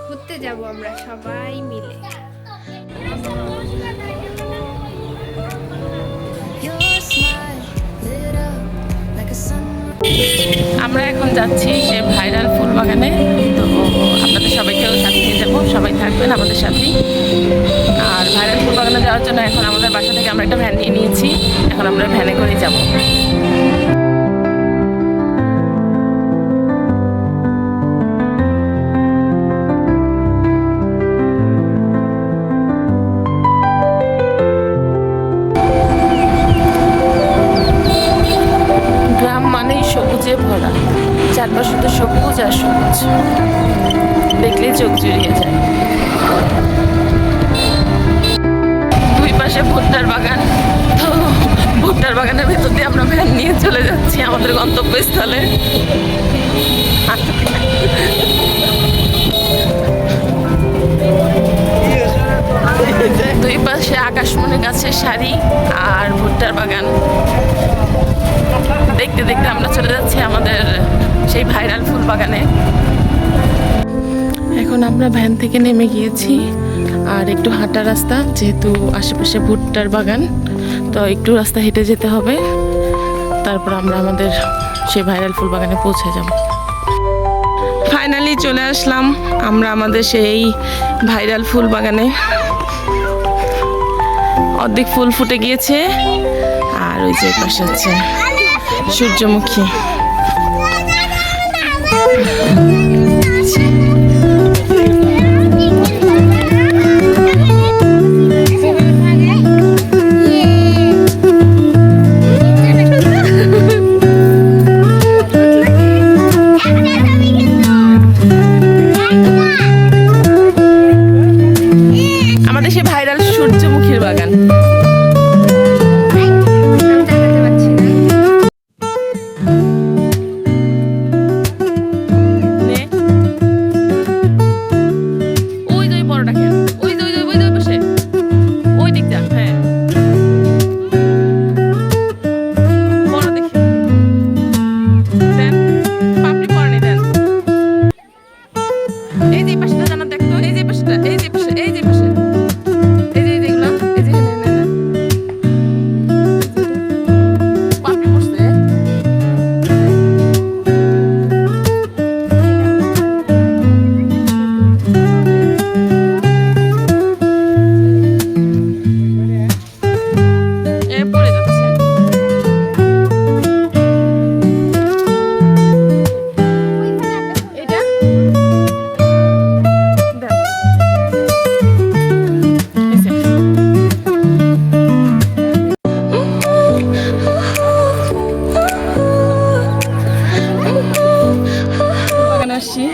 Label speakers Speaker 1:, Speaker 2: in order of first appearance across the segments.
Speaker 1: ঘুরতে যাব আমরা সবাই মিলে।
Speaker 2: আমরা এখন যাচ্ছি সে ভাইরাল ফুল বাগানে। তো আপনাদের সবাইকেও সাথে নিয়ে যাবো, সবাই থাকবেন আমাদের সাথেই। আর ভাইরাল ফুল বাগানে যাওয়ার জন্য এখন আমাদের বাসা থেকে আমরা একটা ভ্যান নিয়ে নিয়েছি, এখন আমরা ভ্যানে করেই যাবো। গ্রাম মানেই সবুজে ভরা, চারপাশে তো সবুজ আর সবুজ, দেখলেই চোখ জুড়িয়ে যায়। দুই পাশে ভুট্টার বাগান, তো ভুট্টার বাগানের ভেতর দিয়ে আমরা ভ্যান নিয়ে চলে যাচ্ছি আমাদের গন্তব্যস্থলে। দুই পাশে আকাশমণি গাছের সারি আর ভুট্টার বাগান, দেখতে দেখতে আমরা চলে যাচ্ছি আমাদের সেই ভাইরাল ফুল বাগানে। এখন আমরা ভ্যান থেকে নেমে গিয়েছি, আর একটু হাঁটা রাস্তা, যেহেতু আশেপাশে ভুট্টার বাগান, তো একটু রাস্তা হেঁটে যেতে হবে, তারপর আমরা আমাদের সেই ভাইরাল ফুল বাগানে পৌঁছে যাব। ফাইনালি চলে আসলাম আমরা আমাদের সেই ভাইরাল ফুল বাগানে। অর্ধেক ফুল ফুটে গিয়েছে, আর ওই যে পাশে আছে সূর্যমুখী। আমাদের সেই ভাইরাল সূর্যমুখীর বাগান।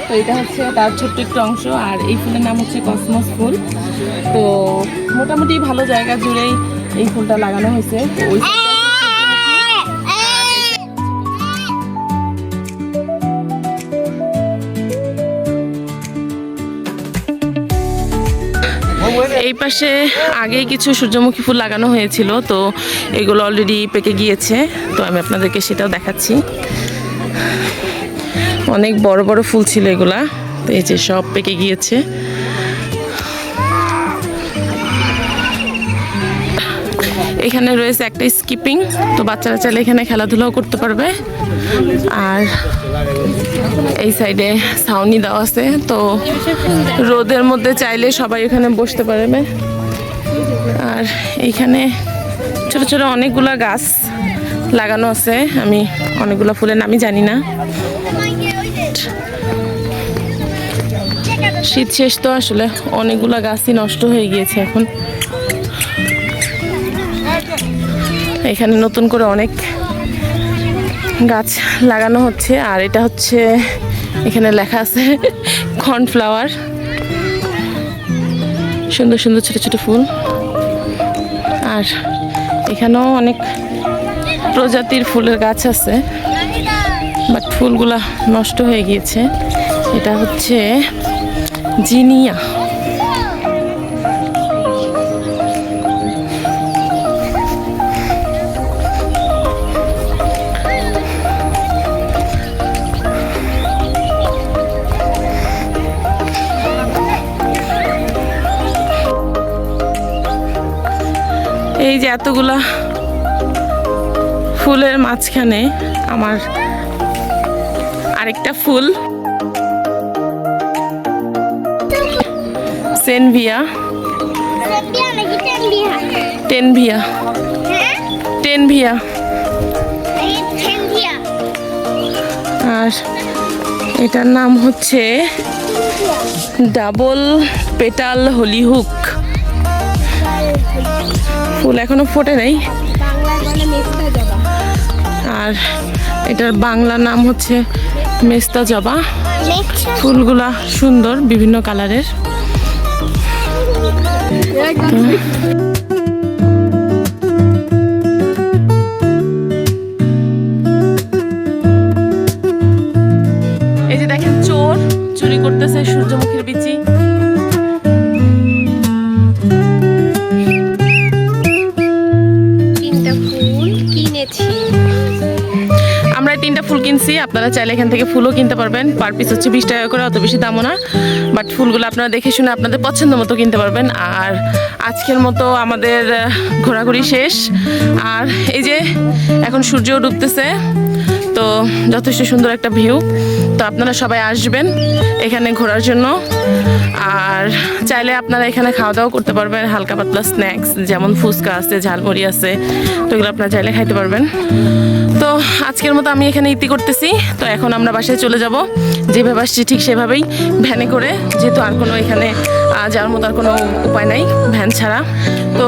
Speaker 2: তো এটা হচ্ছে তার ছোট্ট একটু অংশ, আর এই ফুলের নাম হচ্ছে কসমস ফুল। তো মোটামুটি ভালো জায়গা জুড়েই এই ফুলটা লাগানো হয়েছে। তো ওই এই পাশে আগেই কিছু সূর্যমুখী ফুল লাগানো হয়েছিল, তো এগুলো অলরেডি পেকে গিয়েছে, তো আমি আপনাদেরকে সেটাও দেখাচ্ছি। অনেক বড় বড় ফুল ছিল এগুলা, তো এই যে সব পেকে গিয়েছে। এখানে রয়েছে একটা স্কিপিং, তো বাচ্চারা চাইলে এখানে খেলাধুলাও করতে পারবে। আর এই সাইডে ছাউনি দেওয়া আছে, তো রোদের মধ্যে চাইলে সবাই এখানে বসতে পারবে। আর এইখানে ছোট ছোট অনেকগুলা গাছ লাগানো আছে, আমি অনেকগুলা ফুলের নামই জানি না। শীত শেষ তো, আসলে অনেকগুলা গাছই নষ্ট হয়ে গিয়েছে এখন। এখানে নতুন করে অনেক গাছ লাগানো হচ্ছে, আর এটা হচ্ছে এখানে লেখা আছে কর্নফ্লাওয়ার। সুন্দর সুন্দর ছোট ছোট ফুল, আর এখানেও অনেক প্রজাতির ফুলের গাছ আছে, বাট ফুলগুলা নষ্ট হয়ে গিয়েছে। এটা হচ্ছে জিনিয়া। এই যে এতগুলা ফুলের মাঝখানে আমার আরেকটা ফুল, সেনভিয়া, টেনভিয়া, টেনভিয়া। আর এটার নাম হচ্ছে ডাবল পেটাল হলিহুক। ফুল এখনো ফোটে নাই। আর এটার বাংলা নাম হচ্ছে মেস্তা জবা। ফুলগুলা সুন্দর, বিভিন্ন কালারের। এই যে দেখেন, চোর চুরি করতেছে সূর্যমুখীর বিচি। আমরা 3টা ফুল কিনছি, আপনারা চাইলে এখান থেকে ফুলও কিনতে পারবেন। পার পিস হচ্ছে 20 টাকা করে, অত বেশি দামও না। বাট ফুলগুলো আপনারা দেখে শুনে আপনাদের পছন্দ মতো কিনতে পারবেন। আর আজকের মতো আমাদের ঘোরাঘুরি শেষ। আর এই যে এখন সূর্যও ডুবতেছে, তো যথেষ্ট সুন্দর একটা ভিউ। তো আপনারা সবাই আসবেন এখানে ঘোরার জন্য। আর চাইলে আপনারা এখানে খাওয়া দাওয়া করতে পারবেন, হালকা পাতলা স্ন্যাক্স যেমন ফুচকা আছে, ঝালমুড়ি আছে, তো এগুলো আপনারা চাইলে খাইতে পারবেন। তো আজকের মতো আমি এখানে ইতি করতেছি। তো এখন আমরা বাসায় চলে যাব, যেভাবে আসছি ঠিক সেভাবেই ভ্যানে করে, যেহেতু আর কোনো এখানে যাওয়ার মতো আর কোনো উপায় নাই ভ্যান ছাড়া। তো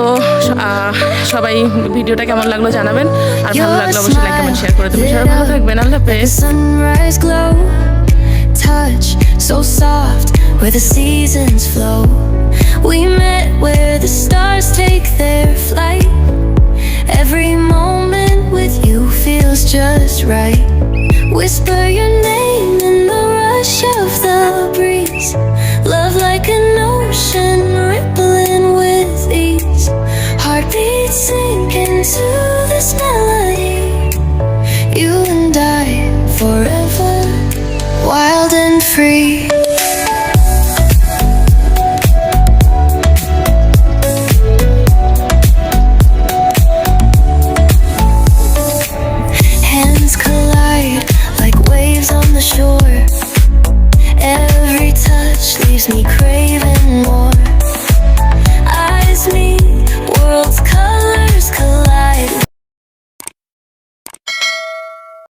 Speaker 2: সবাই ভিডিওটা কেমন লাগলো জানাবেন, আর ভালো লাগলো অবশ্যই লাইক কমেন্ট শেয়ার করে দেবেন। সবাই ভালো থাকবেন, আল্লাহ হাফেজ।
Speaker 3: Sunrise glow, touch so soft where the seasons flow. We met where the stars take their flight. Every moment with you feels just right. Whisper your name in the rush of the breeze. Love like an ocean rippling with ease. Heartbeats sink into this melody. You and I forever, wild and free. Hands collide like waves on the shore. Every touch leaves me craving more.